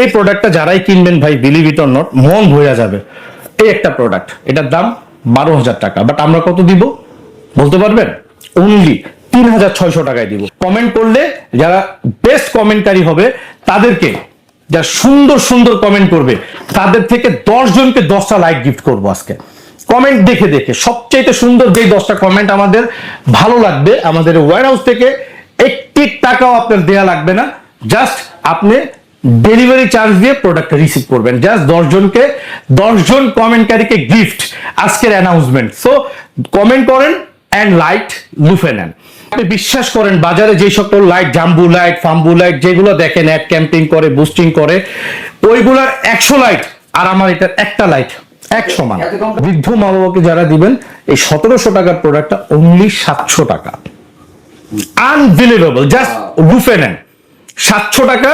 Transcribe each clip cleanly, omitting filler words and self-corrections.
এই প্রোডাক্টটা যারাই কিনবেন ভাই, বিলিভ ইট অর নট, মন ভরে যাবে। এই একটা প্রোডাক্ট, এটার দাম 12,000 টাকা, বাট আমরা কত দিব বলতে পারবেন? অনলি 3,600 টাকায় দিব। কমেন্ট করলে যারা বেস্ট কমেন্টকারী হবে তাদেরকে, যারা সুন্দর সুন্দর কমেন্ট করবে তাদের থেকে 10 জনকে 10টা লাইক গিফট করবো আজকে। কমেন্ট দেখে দেখে সবচেয়ে সুন্দর যেই 10টা কমেন্ট আমাদের ভালো লাগবে, আমাদের ওয়্যার হাউস থেকে 1 টাকাও আপনার দেয়া লাগবে না, জাস্ট আপনি ডেলিভারি চার্জ দিয়ে প্রোডাক্ট রিসিভ করবেন। জাস্ট 10 জনকে, 10 জন কমেন্টকারীকে গিফট আজকের অ্যানাউন্সমেন্ট। সো কমেন্ট করেন এন্ড লাইট লুফে নেন। আপনি বিশ্বাস করেন বাজারে যে সকল লাইট, জাম্বু লাইট, ফাম্বু লাইট যেগুলো দেখেন অ্যাড ক্যাম্পিং করে, বুস্টিং করে, ওইগুলার 100 লাইট আর আমার এটার একটা লাইট এক সমান। বৃদ্ধ মা বাবাকে যারা দিবেন এই 1700 টাকার প্রোডাক্টটা অনলি 700 টাকা। আনবিলিভেবল, জাস্ট লুফে নেন। 700 টাকা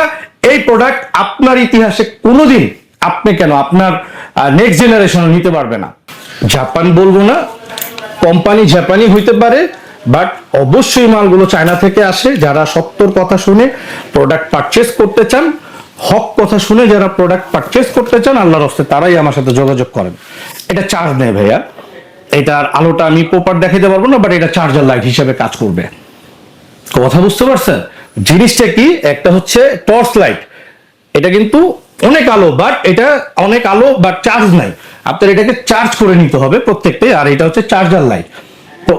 এই প্রোডাক্ট আপনার ইতিহাসে কোনোদিন আপনি কেন আপনার নেক্সট জেনারেশন নিতে পারবে না। জাপান বলবো না, কোম্পানি জাপানি হইতে পারে, বাট অবশ্যই মালগুলো চায়না থেকে আসে। যারা সত্যর কথা শুনে প্রোডাক্ট পারচেস করতে চান, হক কথা শুনে যারা প্রোডাক্ট পারচেস করতে চান, আল্লাহর রাস্তে তারাই আমার সাথে যোগাযোগ করেন। এটা চার্জ নেই ভাইয়া, এটার আলোটা আমি প্রপার দেখাতে পারবো না, বাট এটা চার্জার লাইট হিসেবে কাজ করবে। কথা বুঝতে পারছেন? জিনিসটা কি, একটা হচ্ছে টর্চ লাইট, এটা কিন্তু অনেক আলো, বাট এটা অনেক আলো বাট চার্জ নাই, আপনার এটাকে চার্জ করে নিতে হবে প্রত্যেকটাই। আর এটা হচ্ছে চার্জার লাইট। তো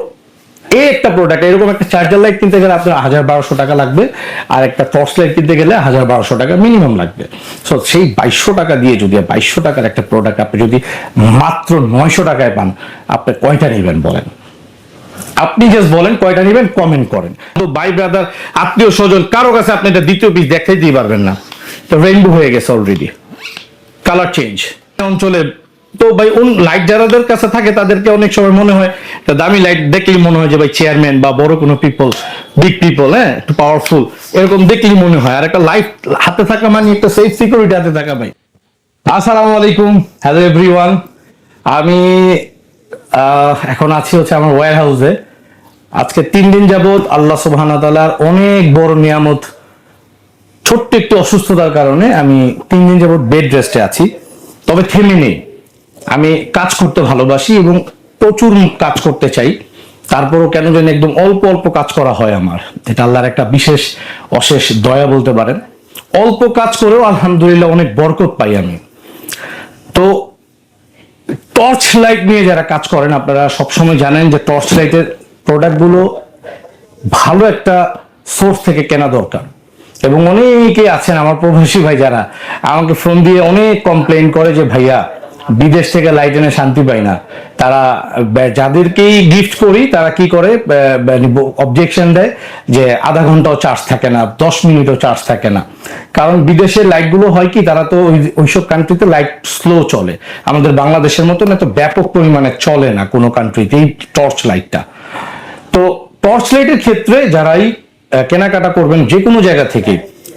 এই একটা প্রোডাক্ট, এরকম একটা চার্জার লাইট কিনতে গেলে আপনার 1,200 টাকা লাগবে, আর একটা টর্চ লাইট কিনতে গেলে 1,200 টাকা মিনিমাম লাগবে। সো সেই 2,200 টাকা দিয়ে যদি 2,200 টাকার একটা প্রোডাক্ট আপনি যদি মাত্র 900 টাকায় পান, আপনি কয়টা নেবেন বলেন? আপনি জাস্ট বলেন কয়টা নেবেন, কমেন্ট করেন। তো ভাই ব্রাদার, আত্মীয় স্বজন কারো কাছে আপনি এটা দ্বিতীয় পিস দেখাইতেই পারবেন না। তো রেইনবো হয়ে গেছে অলরেডি, কালার চেঞ্জ অঞ্চলে। তো ভাই লাইট যারাদের কাছে থাকে তাদেরকে অনেক সময় মনে হয় দামি লাইট দেখলেই মনে হয় যে ভাই চেয়ারম্যান বা বড় কোনো পিপল, বিগ পিপল, হ্যাঁ একটু পাওয়ারফুল, এরকম দেখলেই মনে হয়। আর একটা লাইট হাতে থাকা মানে একটা সেফ সিকিউরিটি হাতে থাকা। ভাই আসসালামু আলাইকুম, হ্যালো এভরিওয়ান। আমি এখন আছি হচ্ছে আমার ওয়্যার হাউসে। আজকে 3 দিন যাবত আল্লাহ সুবহানাহু ওয়া তাআলার অনেক বড় নিয়ামত, ছোট্ট একটু অসুস্থতার কারণে আমি 3 দিন যাবত বেড রেস্টে আছি। তবে থেমে নেই, আমি কাজ করতে ভালোবাসি এবং প্রচুর কাজ করতে চাই। তারপরও কেন জানি একদম অল্প অল্প কাজ করা হয় আমার। এটা আল্লাহর একটা বিশেষ অশেষ দয়া বলতে পারেন। অল্প কাজ করেও আলহামদুলিল্লাহ অনেক বরকত পাই আমি। তো টর্চ লাইট নিয়ে যারা কাজ করেন, আপনারা সবসময় জানেন যে টর্চ লাইটের প্রোডাক্টগুলো ভালো একটা সোর্স থেকে কেনা দরকার। এবং অনেকে আছেন আমার প্রবাসী ভাই যারা আমাকে ফোন দিয়ে অনেক কমপ্লেইন করে যে ভাইয়া বিদেশ থেকে লাইট এনে শান্তি পাই না। তারা যাদেরকেই গিফট করি তারা কি করে, অবজেকশন দেয় যে আধা ঘন্টাও চার্জ থাকে না, 10 মিনিটও চার্জ থাকে না। কারণ বিদেশের লাইটগুলো হয় কি, তারা তো ওইসব কান্ট্রিতে লাইট স্লো চলে, আমাদের বাংলাদেশের মতন এত ব্যাপক পরিমাণে চলে না কোনো কান্ট্রিতে এই টর্চ লাইটটা। তো টর্চ লাইটের ক্ষেত্রে যারাই কেনাকাটা করবেন যে কোনো জায়গা থেকে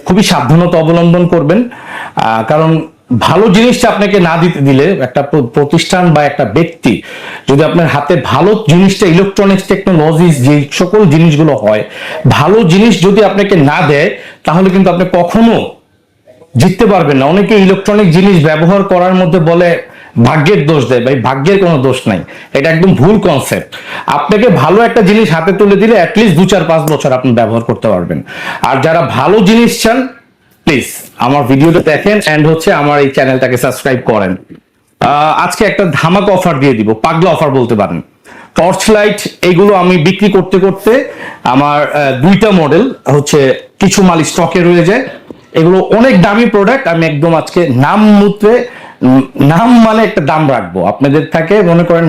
খুবই সাবধানতা অবলম্বন করবেন। কারণ ভালো জিনিসটা আপনাকে না দিতে দিলে, একটা প্রতিষ্ঠান বা একটা ব্যক্তি যদি আপনার হাতে ভালো জিনিসটা, ইলেকট্রনিক্স টেকনোলজিস যে সকল জিনিসগুলো হয়, ভালো জিনিস যদি আপনাকে না দেয়, তাহলে কিন্তু আপনি কখনো জিততে পারবেন না। অনেকে ইলেকট্রনিক জিনিস ব্যবহার করার মধ্যে বলে ভাগ্যের দোষ দেয়, ভাই ভাগ্যের কোনো দোষ নাই, এটা একদম ভুল কনসেপ্ট। আপনাকে ভালো একটা জিনিস হাতে তুলে দিলে অ্যাটলিস্ট 2-4-5 বছর আপনি ব্যবহার করতে পারবেন। আর যারা ভালো জিনিস চান, প্লিজ আমার ভিডিওটা দেখেন এন্ড হচ্ছে আমার এই চ্যানেলটাকে সাবস্ক্রাইব করেন। আজকে একটা ধামাকা অফার দিয়ে দিব, পাগলা অফার বলতে পারেন। টর্চ লাইট এইগুলো আমি বিক্রি করতে করতে আমার 2টা মডেল হচ্ছে কিছু মাল স্টকে রয়ে যায়। এগুলো অনেক দামি প্রোডাক্ট, আমি একদম আজকে নাম মানে একটা দাম রাখবো আপনাদের থাকে, মনে করেন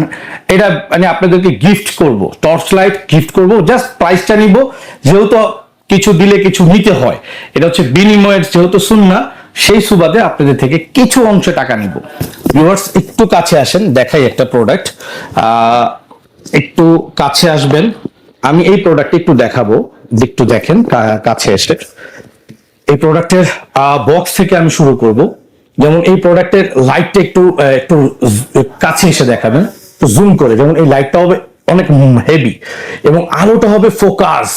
এটা মানে আপনাদেরকে গিফট করব, টর্চ লাইট গিফট করব, জাস্ট প্রাইসটা নিব। যেহেতু কিছু দিলে কিছু নিতে হয়, এটা হচ্ছে বিনিময়ের যেহেতু সুন্নাহ, সেই সুবাদে আপনাদের থেকে কিছু অংশে টাকা নিব। ভিউয়ার্স একটু কাছে আসেন, দেখাই একটা প্রোডাক্ট, একটু কাছে আসবেন, আমি এই প্রোডাক্ট একটু দেখাবো, একটু দেখেন কাছে এসে। এই প্রোডাক্টের বক্স থেকে আমি শুরু করব। যেমন এই প্রোডাক্টের লাইটটা একটু একটু কাছে এসে দেখাবেন, জুম করে। যেমন এই লাইটটা হবে অনেক হেভি এবং আলোটা হবে focus,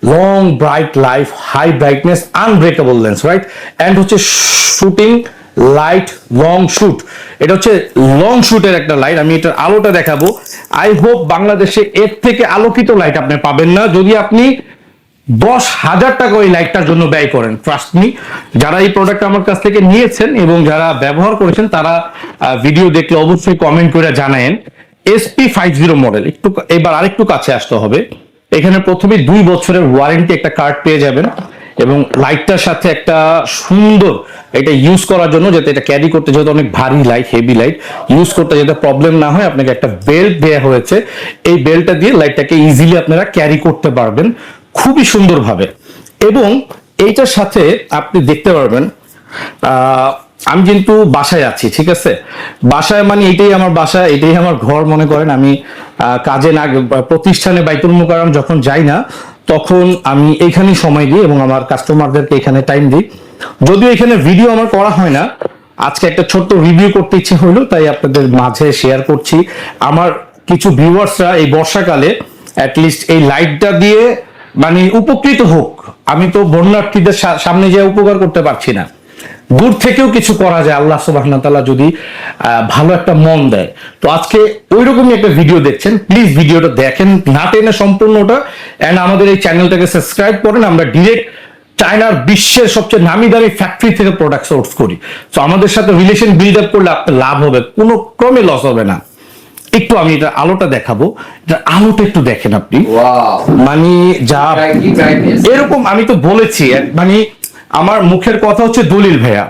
long bright life, high brightness, unbreakable lens, right? And হচ্ছে শুটিং লাইট, লং শুট। এটা হচ্ছে লং শুটের একটা লাইট। আমি এটার আলোটা দেখাবো। আই হোপ বাংলাদেশে এর থেকে আলোকিত লাইট আপনি পাবেন না যদি আপনি 10,000 টাকা ওই লাইটটার জন্য ব্যয় করেন। ট্রাস্ট মি, যারা এই প্রোডাক্ট আমার কাছ থেকে নিয়েছেন এবং যারা ব্যবহার করেছেন তারা ভিডিও দেখলে অবশ্যই কমেন্ট করে জানায়েন। SP50 model. একটু এবার আরেকটু কাছে আসতে হবে। এখানে প্রথমে 2 বছরের ওয়ারেন্টি একটা কার্ড পেয়ে যাবেন এবং লাইটটার সাথে একটা সুন্দর, এটা ইউজ করার জন্য যাতে এটা ক্যারি করতে, যেহেতু অনেক ভারী লাইট, হেভি লাইট ইউজ করতে যাতে প্রবলেম না হয়, আপনাকে একটা বেল্ট দেওয়া হয়েছে। এই বেল্টটা দিয়ে লাইটটাকে ইজিলি আপনারা ক্যারি করতে পারবেন খুবই সুন্দরভাবে। এবং এইটার সাথে আপনি দেখতে পারবেন, আমি কিন্তু বাসায় আছি, ঠিক আছে? বাসায় মানে এটাই আমার বাসা, এটাই আমার ঘর মনে করেন। আমি কাজে না, প্রতিষ্ঠানে বাইতুল মুকাররম যখন যাই না তখন আমি এইখানেই সময় দিই এবং আমার কাস্টমারদেরকে এখানে টাইম দিই। যদিও এখানে ভিডিও আমার করা হয় না, আজকে একটা ছোট্ট রিভিউ করতে ইচ্ছে হইলো তাই আপনাদের মাঝে শেয়ার করছি। আমার কিছু ভিউয়ার্সরা এই বর্ষাকালে অ্যাটলিস্ট এই লাইটটা দিয়ে মানে উপকৃত হোক। আমি তো বন্যার্থীদের সামনে যে উপকার করতে পারছি না, দূর থেকেও কিছু করা যায় আল্লাহ সুবহানাহু ওয়া তাআলা যদি ভালো একটা মন দেয়। তো আজকে ওইরকমই একটা ভিডিও দেখছেন, প্লিজ ভিডিওটা দেখেন না টেনে সম্পূর্ণটা, এন্ড আমাদের এই চ্যানেলটাকে সাবস্ক্রাইব করেন। আমরা ডিরেক্ট চায়নার বিশ্বের সবচেয়ে নামি দামি ফ্যাক্টরি থেকে প্রোডাক্ট সোর্স করি। তো আমাদের সাথে রিলেশন বিল্ড আপ করলে আপনার লাভ হবে, কোনো ক্রমে লস হবে না। একটু আমি এটা আলোটা দেখাবো, এটা আলোটা একটু দেখেন আপনি, মানে যা এরকম। আমি তো বলেছি মানে আমার মুখের কথা হচ্ছে দলিল ভাইয়া,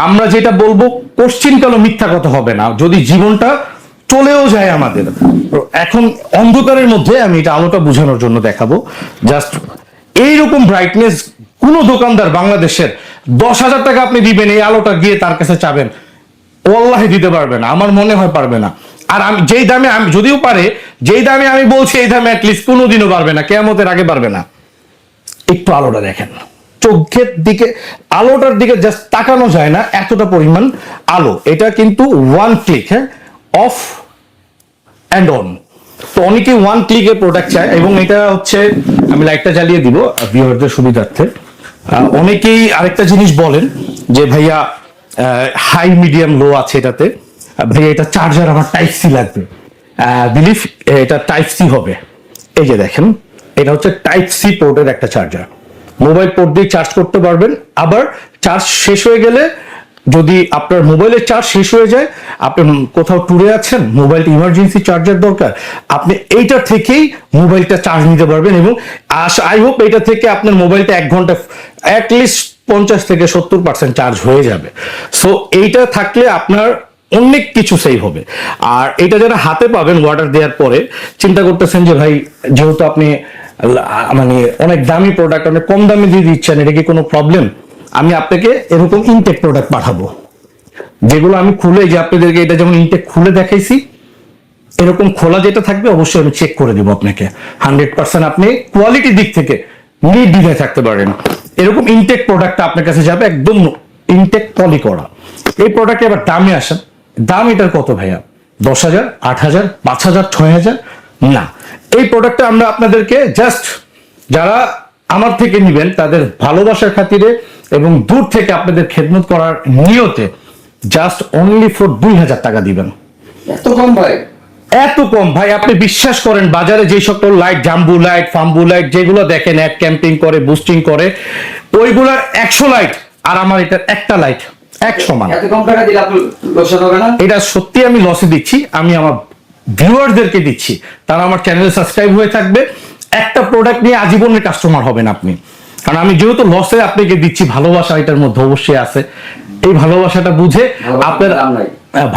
আমরা যেটা বলবো কোশ্চিনকালও মিথ্যা কথা হবে না যদি জীবনটা চলেও যায় আমাদের। এখন অন্ধকারের মধ্যে আমি এটা আলোটা বোঝানোর জন্য দেখাবো। জাস্ট এইরকম ব্রাইটনেস কোন দোকানদার বাংলাদেশের 10,000 টাকা আপনি দিবেন এই আলোটা গিয়ে তার কাছে চাবেন, ওয়াল্লাহি দিতে পারবে না, আমার মনে হয় পারবে না। আর আমি যেই দামে, আমি যদিও পারে, যেই দামে আমি বলছি এই দামে অ্যাটলিস্ট কোনোদিনও পারবে না, কিয়ামতের আগে পারবে না। একটু আলোটা দেখেন, চোখের দিকে আলোটার দিকে জাস্ট তাকানো যায় না, এতটা পরিমাণ আলো। এটা কিন্তু ওয়ান ক্লিক, হ্যাঁ, অফ অ্যান্ড অন। তো অনেকে ওয়ান ক্লিকের প্রোডাক্ট চায় এবং এটা হচ্ছে, আমি লাইটটা জ্বালিয়ে দিব ভিউয়ারদের সুবিধার্থে। অনেকেই আরেকটা জিনিস বলেন যে ভাইয়া হাই মিডিয়াম লো আছে এটাতে, ভাইয়া এটা চার্জার আমার টাইপ সি লাগবে। বিলিভ এটা টাইপ সি হবে। এই যে দেখেন, এটা হচ্ছে টাইপ সি পোর্টের একটা চার্জার। মোবাইল পোর্ট দিয়ে চার্জ করতে পারবেন। আবার চার্জ শেষ হয়ে গেলে, যদি আপনার মোবাইলের চার্জ শেষ হয়ে যায়, আপনি কোথাও ট্যুরে আছেন, মোবাইলটা ইমার্জেন্সি চার্জার দরকার, আপনি এইটা থেকেই মোবাইলটা চার্জ নিতে পারবেন। এবং আই হোপ এইটা থেকে আপনার মোবাইলটা 1 ঘন্টা অ্যাটলিস্ট 50 থেকে 70% চার্জ হয়ে যাবে। সো এইটা থাকলে আপনার অনেক কিছু সেভ হবে। আর এটা যারা হাতে পাবেন অর্ডার দেওয়ার পরে চিন্তা করতেছেন যে ভাই যেহেতু আপনি মানে অনেক দামি প্রোডাক্ট অনেক কম দামে দিয়ে দিচ্ছেন, এটা কি কোনো প্রবলেম? আমি আপনাকে এরকম ইনটেক প্রোডাক্ট পাঠাবো, যেগুলো আমি খুলে, যে আপনাদেরকে এটা যেমন ইনটেক খুলে দেখাইছি, এরকম খোলা যেটা থাকবে অবশ্যই আমি চেক করে দেবো আপনাকে। 100% আপনি কোয়ালিটির দিক থেকে নির্দ্বিধায় থাকতে পারেন। এরকম ইনটেক প্রোডাক্টটা আপনার কাছে যাবে একদম ইনটেক পলি করা। এই প্রোডাক্টে আবার দামে আসেন, দাম এটার কত ভাইয়া? 10,000, 8,000, 5,000, 6,000 না। এই প্রোডাক্টটা আমরা আপনাদেরকে জাস্ট যারা আমার থেকে নিবেন তাদের ভালোবাসার খাতিরে এবং দূর থেকে আপনাদের খেদমত করার নিয়তে জাস্ট অনলি ফর 2,000 টাকা দিবেন। এত কম ভাই? এত কম ভাই, আপনি বিশ্বাস করেন বাজারে যে সকল লাইট, জাম্বু লাইট, ফাম্বু লাইট যেগুলো দেখেন অ্যাড ক্যাম্পিং করে, বুস্টিং করে, ওইগুলার 100 লাইট আর আমার এটা একটা লাইট এক সমান। এত কম টাকা দিলে আপনি লস হবে না? এটা সত্যি আমি লসে দিচ্ছি, আমি আমার ভিউয়ারদেরকে দিচ্ছি, তারা আমার চ্যানেলে সাবস্ক্রাইব হয়ে থাকবে। একটা প্রোডাক্ট নিয়ে আজীবনের কাস্টমার হবেন আপনি, কারণ আমি যেহেতু লসে আপনাকে দিচ্ছি, ভালোবাসা এটার মধ্যে অবশ্যই আছে। এই ভালোবাসাটা বুঝে আপনার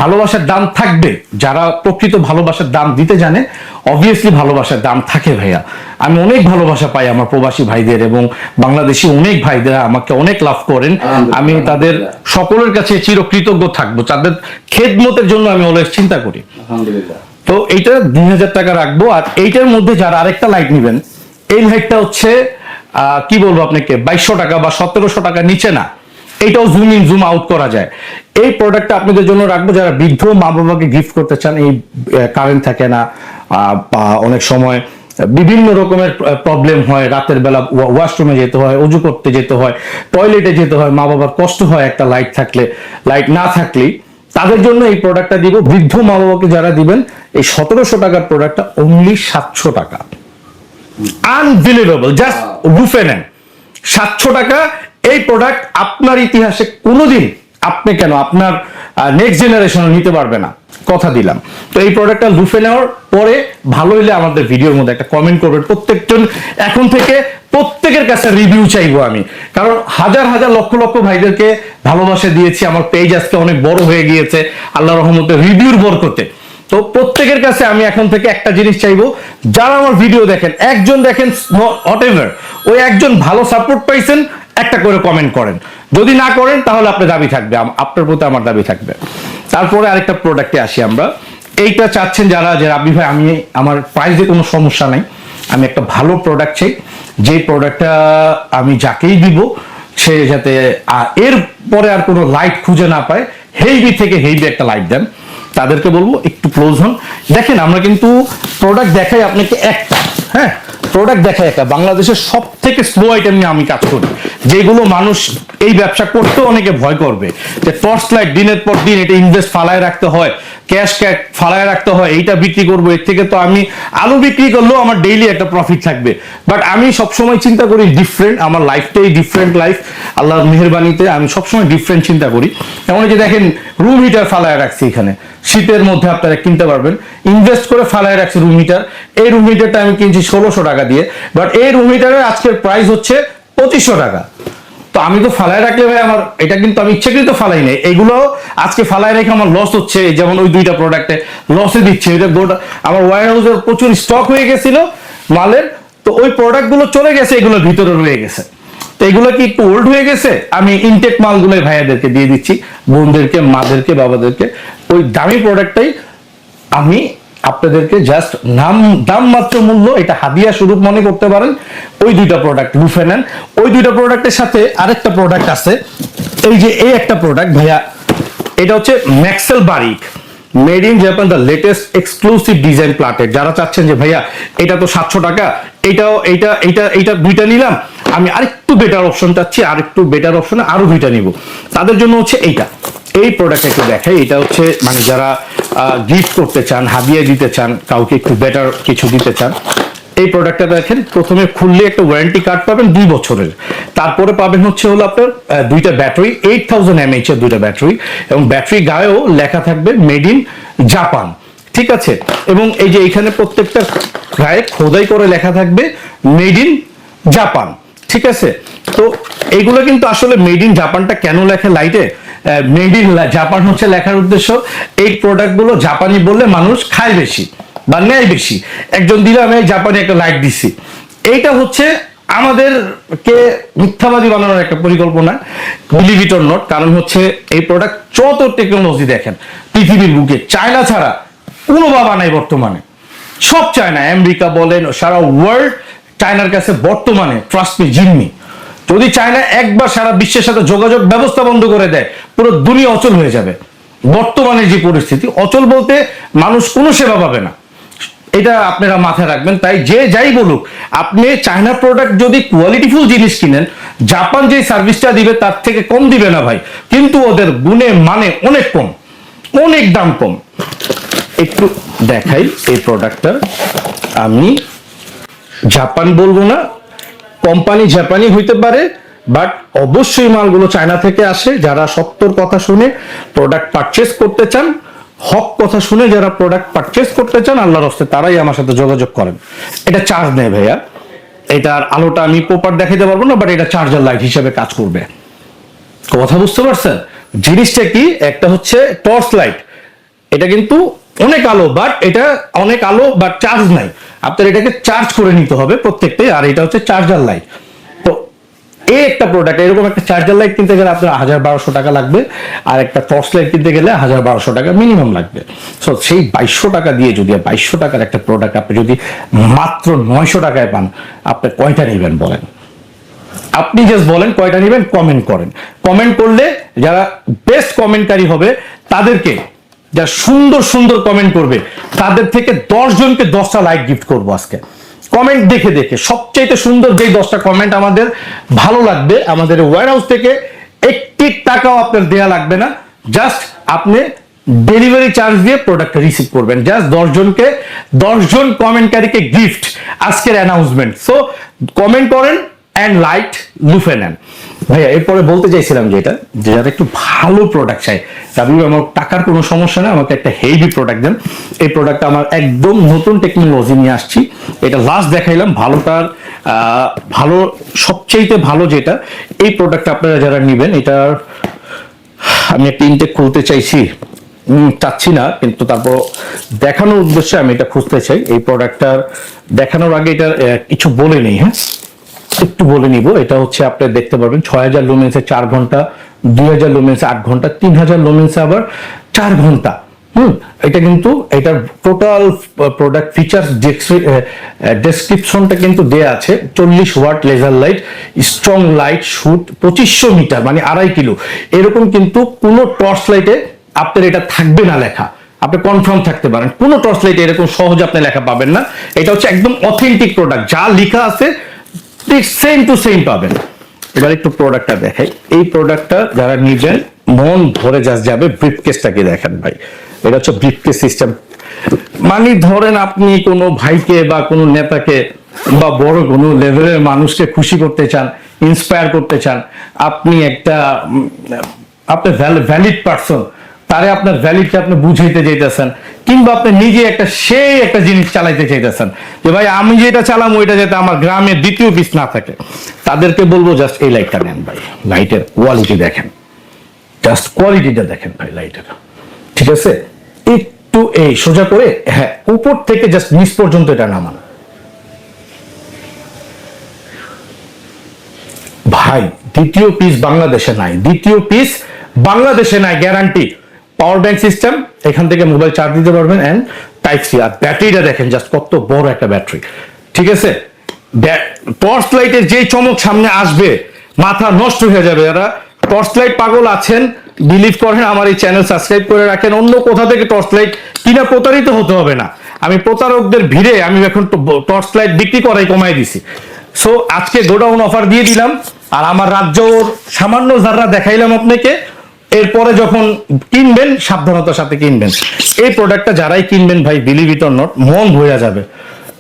ভালোবাসার দাম থাকবে। যারা প্রকৃত ভালোবাসার দাম দিতে জানে, অবভিয়াসলি ভালোবাসার দাম থাকে ভাইয়া। আমি অনেক ভালোবাসা পাই আমার প্রবাসী ভাইদের এবং বাংলাদেশি অনেক ভাইদের আমাকে অনেক লাভ করেন। আমি তাদের সকলের কাছে চিরকৃতজ্ঞ থাকবো, তাদের খেদমতের জন্য আমি অলওয়েজ চিন্তা করি। আলহামদুলিল্লাহ। তো এইটা 2,000 টাকা রাখবো। আর এইটার মধ্যে যারা আরেকটা লাইট নিবেন, এই লাইটটা হচ্ছে কি বলবো আপনাকে, 2,200 টাকা বা 1,700 টাকা নিচে না। এইটাও জুম ইন জুম আউট করা যায়। এই প্রোডাক্টটা আপনাদের জন্য রাখবো যারা বৃদ্ধ মা বাবাকে গিফট করতে চান। এই কারেন্ট থাকে না বা অনেক সময় বিভিন্ন রকমের প্রবলেম হয়, রাতের বেলা ওয়াশরুমে যেতে হয়, অজু করতে যেতে হয়, টয়লেটে যেতে হয়, মা বাবার কষ্ট হয় একটা লাইট থাকলে, লাইট না থাকলেই। তাদের জন্য এই প্রোডাক্টটা দিব। বৃদ্ধ মা বাবাকে যারা দিবেন, এই 1700 টাকার প্রোডাক্টটা অনলি 700 টাকা। আনবিলিভেবল, জাস্ট রুফে নেন 700 টাকা। এই প্রোডাক্ট আপনার ইতিহাসে কোনোদিন আপনি কেন আপনার নেক্সট জেনারেশন নিতে পারবে না, কথা দিলাম। তো এই প্রোডাক্টটা লুফে নেওয়ার পরে ভালো হলে আমাদের ভিডিওর মধ্যে একটা কমেন্ট করবেন প্রত্যেকজন। এখন থেকে প্রত্যেকের কাছে রিভিউ চাইবো আমি, কারণ হাজার হাজার লক্ষ লক্ষ ভাইদেরকে ভালোবাসা দিয়েছি। আমার পেজ আজকে অনেক বড় হয়ে গিয়েছে আল্লাহর রহমতে, রিভিউর বরকতে। তো প্রত্যেকের কাছে আমি এখন থেকে একটা জিনিস চাইবো, যারা আমার ভিডিও দেখেন, একজন দেখেন হোয়াটএভার, ওই একজন ভালো সাপোর্ট পাইছেন একটা করে কমেন্ট করেন। যদি না করেন তাহলে আপনার দাবি থাকবে, আপনার প্রতি আমার দাবি থাকবে। তারপরে আরেকটা প্রোডাক্টে আসি আমরা। এইটা চাচ্ছেন যারা, যে রাব্বি ভাই আমি আমার প্রাইসে কোনো সমস্যা নাই, আমি একটা ভালো প্রোডাক্ট চাই, যে প্রোডাক্টটা আমি যাকেই দিব সে যাতে এর পরে আর কোনো লাইট খুঁজে না পায়, হেইবি থেকে হেইবি একটা লাইট দেন। তাদেরকে বলবো একটু ক্লোজ হন। দেখেন আমরা কিন্তু প্রোডাক্ট দেখাই আপনাকে একটা, হ্যাঁ প্রোডাক্ট দেখাই একটা। বাংলাদেশের সব থেকে স্লো আইটেম নিয়ে আমি কাজ করি, যেগুলো মানুষ এই ব্যবসা করতেও অনেকে ভয় করবে, যে টর্চ লাইট দিনের পর দিন এটা ইনভেস্ট ফালায় রাখতে হয়, ক্যাশ ফালায় রাখতে হয়, এইটা বিক্রি করবো, এর থেকে তো আমি আলু বিক্রি করলেও আমার ডেইলি একটা প্রফিট থাকবে। বাট আমি সবসময় চিন্তা করি ডিফারেন্ট, আমার লাইফটাই ডিফারেন্ট লাইফ, আল্লাহর মেহেরবানিতে আমি সবসময় ডিফারেন্ট চিন্তা করি। এমন যে দেখেন রুম হিটার ফালায় রাখছি এখানে, শীতের মধ্যে আপনারা কিনতে পারবেন, ইনভেস্ট করে ফালায় রাখছি রুম হিটার। এই রুম হিটারটা আমি কিনছি 1600 টাকা দিয়ে, বাট এই রুম হিটারের আজকের প্রাইস হচ্ছে 2500 টাকা। তো আমি তো ফালায় রাখলে ভাই আমার এটা কিন্তু আমি ইচ্ছাকৃত ফালাই নাই, এগুলো আজকে ফালায় রেখে আমার লস হচ্ছে। যেমন ওই দুইটা প্রোডাক্টে লসে দিচ্ছে, ওইটা গোটা আমার ওয়্যার হাউসের প্রচুর স্টক হয়ে গেছিল মালের, তো ওই প্রোডাক্টগুলো চলে গেছে, এগুলো ভিতরে রয়ে গেছে। তো এগুলো কি একটু ওল্ড হয়ে গেছে, আমি ইনটেক মালগুলো ভাইয়াদেরকে দিয়ে দিচ্ছি, বোনদেরকে, মাদেরকে, বাবাদেরকে। ওই দামি প্রোডাক্টটাই আমি আপনাদেরকে জাস্ট দাম মাত্র মূল্য, এটা হাদিয়া স্বরূপ মনে করতে পারেন। ওই দুইটা প্রোডাক্ট লুফে নেন। ওই দুইটা প্রোডাক্টের সাথে আরেকটা প্রোডাক্ট আছে, এই যে এই একটা প্রোডাক্ট ভাইয়া, এটা হচ্ছে ম্যাক্সেল বারিক, made in Japan, the latest exclusive design plated. যারা চাচ্ছেন যে ভাইয়া এটা তো 700 টাকা, এটাও এইটা দুইটা নিলাম, আমি আরেকটু বেটার অপশন চাচ্ছি, আরেকটু বেটার অপশনে আরো দুইটা নিব, তাদের জন্য হচ্ছে এইটা। এই প্রোডাক্ট একটু দেখাই, এটা হচ্ছে মানে যারা গিফট করতে চান, হাদিয়া দিতে চান, কাউকে একটু বেটার কিছু দিতে চান, এই প্রোডাক্টটা দেখেন। প্রথমে খুললে একটা ওয়ারেন্টি কার্ড পাবেন 2 বছরের, তারপরে পাবেন হচ্ছে হলো আপনার দুইটা ব্যাটারি, 8000 mAh এর দুইটা ব্যাটারি, এবং ব্যাটারি গায়েও লেখা থাকবে মেড ইন জাপান, ঠিক আছে। এবং এই যে এখানে প্রত্যেকটা গায়ে খোদাই করে লেখা থাকবে মেড ইন জাপান, ঠিক আছে। তো এইগুলো কিন্তু আসলে মেড ইন জাপানটা কেন লেখে লাইটে, মেড ইন জাপান হচ্ছে লেখার উদ্দেশ্য, এই প্রোডাক্টগুলো জাপানি বললে মানুষ খায় বেশি বা নেয় বেশি। একজন দিলাম এই জাপানি একটা লাইট দিছি, এইটা হচ্ছে আমাদেরকে মিথ্যাবাদী বানানোর একটা পরিকল্পনা, বিলিভ ইট অর নট। কারণ হচ্ছে এই প্রোডাক্ট যত টেকনোলজি দেখেন পৃথিবীর বুকে, চায়না ছাড়া কোনো বাবা নাই বর্তমানে, সব চায়না, আমেরিকা বলেন, সারা ওয়ার্ল্ড চায়নার কাছে বর্তমানে ট্রাস্ট মি জিম্মি। যদি চায়না একবার সারা বিশ্বের সাথে যোগাযোগ ব্যবস্থা বন্ধ করে দেয়, পুরো দুনিয়া অচল হয়ে যাবে। বর্তমানে যে পরিস্থিতি, অচল বলতে মানুষ কোনো সেবা পাবে না, এটা আপনারা মাথায় রাখবেন। তাই যে যাই বলুক, আপনি চায়না প্রোডাক্ট যদি কোয়ালিটিফুল জিনিস কিনেন, জাপান যে সার্ভিসটা দিবে তার থেকে কম দিবে না ভাই, কিন্তু ওদের গুণে মানে অনেক কম, অনেক দাম কম। একটু দেখাই এই প্রোডাক্টটা, আমি জাপান বলবো না, কোম্পানি জাপানি হইতে পারে, বাট অবশ্যই মালগুলো চায়না থেকে আসে। যারা সত্যর কথা শুনে প্রোডাক্ট পারচেস করতে চান, হক কথা শুনে যারা প্রোডাক্ট পারচেস করতে চান, আল্লাহর রাস্তায় তারাই আমার সাথে যোগাযোগ করেন। এটা চার্জ নেয় ভাইয়া, এটার আলোটা আমি প্রপার দেখাতে পারবো না, বাট এটা চার্জার লাইট হিসেবে কাজ করবে। কথা বুঝতে পারছেন? জিনিসটা কি, একটা হচ্ছে টর্চ লাইট, এটা কিন্তু অনেক আলো, বাট এটা অনেক আলো বাট চার্জ নাই, আপনার এটাকে চার্জ করে নিতে হবে প্রত্যেকটাই। আর এটা হচ্ছে চার্জার লাইট। তো এই একটা প্রোডাক্ট, এরকম একটা চার্জার লাইট কিনতে গেলে আপনার 1200 টাকা লাগবে, আর একটা টর্চ লাইট কিনতে গেলে 1200 টাকা মিনিমাম লাগবে। সো সেই 2200 টাকা দিয়ে যদি 2200 টাকার একটা প্রোডাক্ট আপনি যদি মাত্র 900 টাকায় পান, আপনি কয়টা নেবেন বলেন? আপনি জাস্ট বলেন কয়টা নেবেন, কমেন্ট করেন। কমেন্ট করলে যারা বেস্ট কমেন্টকারী হবে তাদেরকে, যারা সুন্দর সুন্দর কমেন্ট করবে তাদের থেকে 10 জনকে 10টা লাইট গিফট করবো আজকে। কমেন্ট দেখে দেখে সবচেয়ে সুন্দর যে 10টা কমেন্ট আমাদের ভালো লাগবে, আমাদের ওয়্যারহাউস থেকে 1 টাকাও আপনার দেয়া লাগবে না, জাস্ট আপনি ডেলিভারি চার্জ দিয়ে প্রোডাক্টটা রিসিভ করবেন। জাস্ট 10 জন কমেন্টকারীকে গিফট আজকের অ্যানাউন্সমেন্ট। সো কমেন্ট করেন অ্যান্ড লাইট লুফে নেন। ভাইয়া এরপরে বলতে চাইছিলাম যে এটা যে যারা একটু ভালো প্রোডাক্ট চাই, রাবিব আমার টাকার কোনো সমস্যা নেই, আমাকে একটা হেভি প্রোডাক্ট দেন। এই প্রোডাক্টটা আমার একদম নতুন টেকনোলজি নিয়ে আসছি, এটা লাস্ট দেখাইলাম ভালোটার ভালো সবচেয়ে ভালো যেটা এই প্রোডাক্টটা আপনারা যারা নেবেন, এটার আমি একটা ইনটেক খুলতে চাচ্ছি না, কিন্তু তারপর দেখানোর উদ্দেশ্যে আমি এটা খুঁজতে চাই। এই প্রোডাক্টটার দেখানোর আগে এটা কিছু বলে নেই, হ্যাঁ একটু বলে নিব। এটা হচ্ছে আপনি দেখতে পারবেন 6000 লুমেন্সে 4 ঘন্টা, 2000 লুমেন্সে 8 ঘন্টা, 3000 লুমেন্সে আবার 4 ঘন্টা। এটা কিন্তু এটার টোটাল প্রোডাক্ট ফিচার্স ডেসক্রিপশনটা কিন্তু দেয়া আছে। 40 watt laser light, strong light, shoot 2500 metre মানে 2.5 কিলো, এরকম কিন্তু কোনো টর্চ লাইটে আপনার এটা থাকবে না লেখা। আপনি কনফার্ম থাকতে পারেন কোনো টর্চ লাইটে এরকম সহজে আপনি লেখা পাবেন না। এটা হচ্ছে একদম অথেন্টিক প্রোডাক্ট, যা লেখা আছে সেম টু সেম পাবেন। এবার একটু প্রোডাক্টটা দেখাই। এই প্রোডাক্টটা যারা নিবেন মন ভরে জাস্ট যাবে। ব্রিফকেসটাকে দেখেন ভাই, এটা হচ্ছে ব্রিফকেস সিস্টেম। মানে ধরেন আপনি কোনো ভাইকে বা কোনো নেতাকে বা বড় কোনো লেভেলের মানুষকে খুশি করতে চান, ইন্সপায়ার করতে চান, আপনি একটা আপনার ভ্যালিড পারসন, তারে আপনার ভ্যালিডকে আপনি বুঝাইতে চাইতেছেন, কিংবা আপনি নিজে একটা জিনিস চালাইতে চাইতেছেন যে ভাই আমি যেটা চালাম ওইটা যাতে আমার গ্রামের দ্বিতীয় পিস না থাকে, তাদেরকে বলবো জাস্ট এই লাইটটা নেন ভাই। লাইটের কোয়ালিটি দেখেন, জাস্ট কোয়ালিটিটা দেখেন ভাই লাইটের, ঠিক আছে? একটু এই সোজা করে, হ্যাঁ উপর থেকে জাস্ট নিচ পর্যন্ত এটা নামান ভাই। দ্বিতীয় পিস বাংলাদেশে নাই, গ্যারান্টি। পাওয়ার ব্যাংক সিস্টেম, এখান থেকে মোবাইল চার্জ দিতে পারবেন এন্ড টাইপ সি। আর ব্যাটারিটা দেখেন জাস্ট কত বড় একটা ব্যাটারি, ঠিক আছে? টর্চ লাইটের যে চমক সামনে আসবে মাথা নষ্ট হয়ে যাবে। যারা টর্চ লাইট পাগল আছেন বিলিভ করেন, আমার এই চ্যানেল সাবস্ক্রাইব করে রাখেন। অন্য কোথা থেকে টর্চ লাইট কিনা প্রতারিত হতে হবে না। আমি প্রতারকদের ভিড়ে আমি এখন টর্চ লাইট বিক্রি করাই কমাই দিছি। সো আজকে গোডাউন অফার দিয়ে দিলাম, আর আমার রাজ্যর সামান্য যারা দেখাইলাম আপনাকে। এরপরে যখন কিনবেন সাবধানতার সাথে কিনবেন। এই প্রোডাক্টটা যারাই কিনবেন ভাই বিলিভ ইট অর নট মন ভরে যাবে।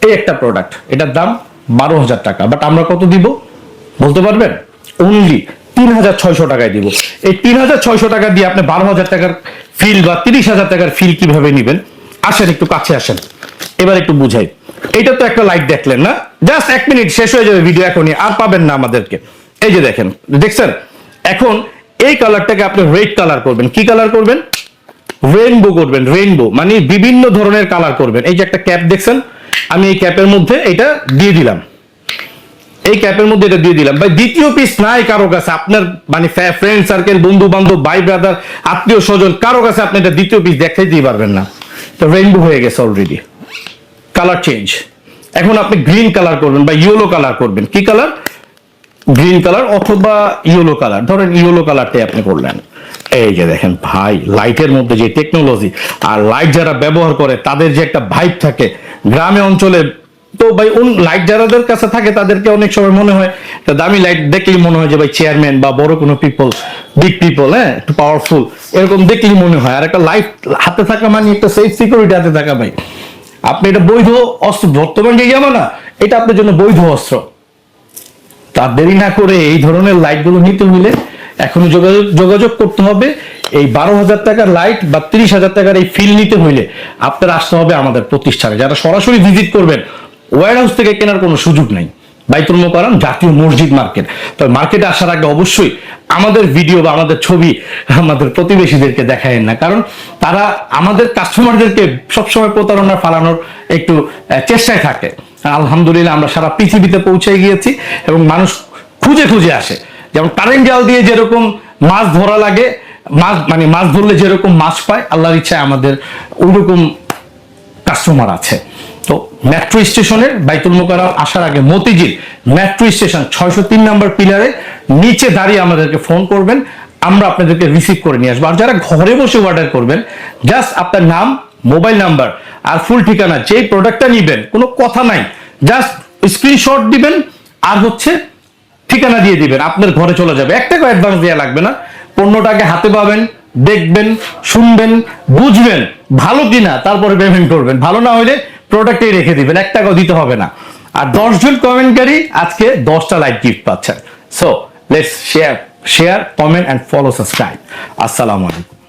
এই একটা প্রোডাক্ট, এটার দাম 12,000 টাকা, বাট আমরা কত দিব বলতে পারবেন? অনলি 3,600 টাকায় দিব। এই 3,600 টাকা দিয়ে আপনি 12,000 টাকার ফিল বা 30,000 টাকার ফিল কিভাবে নিবেন? আসেন একটু কাছে আসেন, এবার একটু বুঝাই। এটা তো একটা লাইট দেখলেন না, জাস্ট 1 মিনিট শেষ হয়ে যাবে ভিডিও, এখনই আর পাবেন না আমাদেরকে। এই যে দেখেন, দেখছেন? এখন এই কালারটাকে আপনি রেড কালার করবেন। কি কালার করবেন? রেইনবো করবেন। রেইনবো মানে বিভিন্ন ধরনের কালার করবেন। এই যে একটা ক্যাপ দেখছেন, আমি এই ক্যাপের মধ্যে এটা দিয়ে দিলাম। ভাই দ্বিতীয় পিস নাই কারো কাছে, আপনার মানে ফ্রেন্ড সার্কেল, বন্ধু বান্ধব, ভাই ব্রাদার, আত্মীয় স্বজন, কারো কাছে আপনি এটা দ্বিতীয় পিস দেখাইতেই পারবেন না। তো রেইনবো হয়ে গেছে অলরেডি, কালার চেঞ্জ। এখন আপনি গ্রিন কালার করবেন বা ইয়েলো কালার করবেন। কি কালার? গ্রিন কালার অথবা ইয়েলো কালার। ধরেন ইয়েলো কালারটাই আপনি করলেন। এই যে দেখেন ভাই, লাইটের মধ্যে যে টেকনোলজি, আর লাইট যারা ব্যবহার করে তাদের যে একটা ভাইব থাকে গ্রামে অঞ্চলে, তো ভাই লাইট যারাদের কাছে থাকে তাদেরকে অনেক সময় মনে হয় দামি লাইট দেখলেই মনে হয় যে ভাই চেয়ারম্যান বা বড় কোনো পিপল, বিগ পিপল, হ্যাঁ একটু পাওয়ারফুল, এরকম দেখলেই মনে হয়। আর একটা লাইট হাতে থাকা মানে একটা সেফ সিকিউরিটি হাতে থাকা ভাই। আপনি এটা বৈধ অস্ত্র, বর্তমান যে জামানা, এটা আপনার জন্য বৈধ অস্ত্র। তার দেরি না করে এই ধরনের লাইটগুলো নিতে হলে এখনো যোগাযোগ করতে হবে। এই 12,000 টাকার লাইট বা 30,000 টাকার এই ফিল নিতে হইলে আপনার আসতে হবে আমাদের প্রতিষ্ঠানে। যারা সরাসরি ভিজিট করবেন, ওয়্যারহাউস থেকে কেনার কোনো সুযোগ নেই। বাইতুল মোকাররম জাতীয় মসজিদ মার্কেট। তবে মার্কেটে আসার আগে অবশ্যই আমাদের ভিডিও বা আমাদের ছবি আমাদের প্রতিবেশীদেরকে দেখায়েন না, কারণ তারা আমাদের কাস্টমারদেরকে সবসময় প্রতারণা ফালানোর একটু চেষ্টায় থাকে। আলহামদুলিল্লাহ আমরা সারা পৃথিবীতে পৌঁছে গিয়েছি এবং মানুষ খুঁজে খুঁজে আসে। যেমন কারেন্ট জাল দিয়ে যেরকম মাছ ধরা লাগে, মাছ ধরলে যেরকম মাছ পায়, আল্লাহর ইচ্ছায় আমাদের ওইরকম কাস্টমার আছে। তো মেট্রো স্টেশনের বাইতুল মোকাররম আসার আগে মতিঝিল মেট্রো স্টেশন 603 নম্বর পিলারে নিচে দাঁড়িয়ে আমাদেরকে ফোন করবেন, আমরা আপনাদেরকে রিসিভ করে নিয়ে আসবো। আর যারা ঘরে বসে অর্ডার করবেন, জাস্ট আপনার নাম, মোবাইল নাম্বার আর ফুল ঠিকানা, যেই প্রোডাক্টটা নিবেন, কোনো কথা নাই, জাস্ট স্ক্রিনশট দিবেন আর হচ্ছে ঠিকানা দিয়ে দিবেন, আপনার ঘরে চলে যাবে। 1 টাকা অ্যাডভান্স দেওয়া লাগবে না। পণ্যটাকে হাতে পাবেন, দেখবেন, শুনবেন, বুঝবেন ভালো কিনা, তারপরে পেমেন্ট করবেন। ভালো না হলে প্রোডাক্টই রেখে দিবেন, 1 টাকাও দিতে হবে না। আর 10 জন কমেন্টকারী আজকে 10টা লাইক গিফট পাচ্ছেন। So let's share, comment and follow, subscribe. আসসালামু আলাইকুম।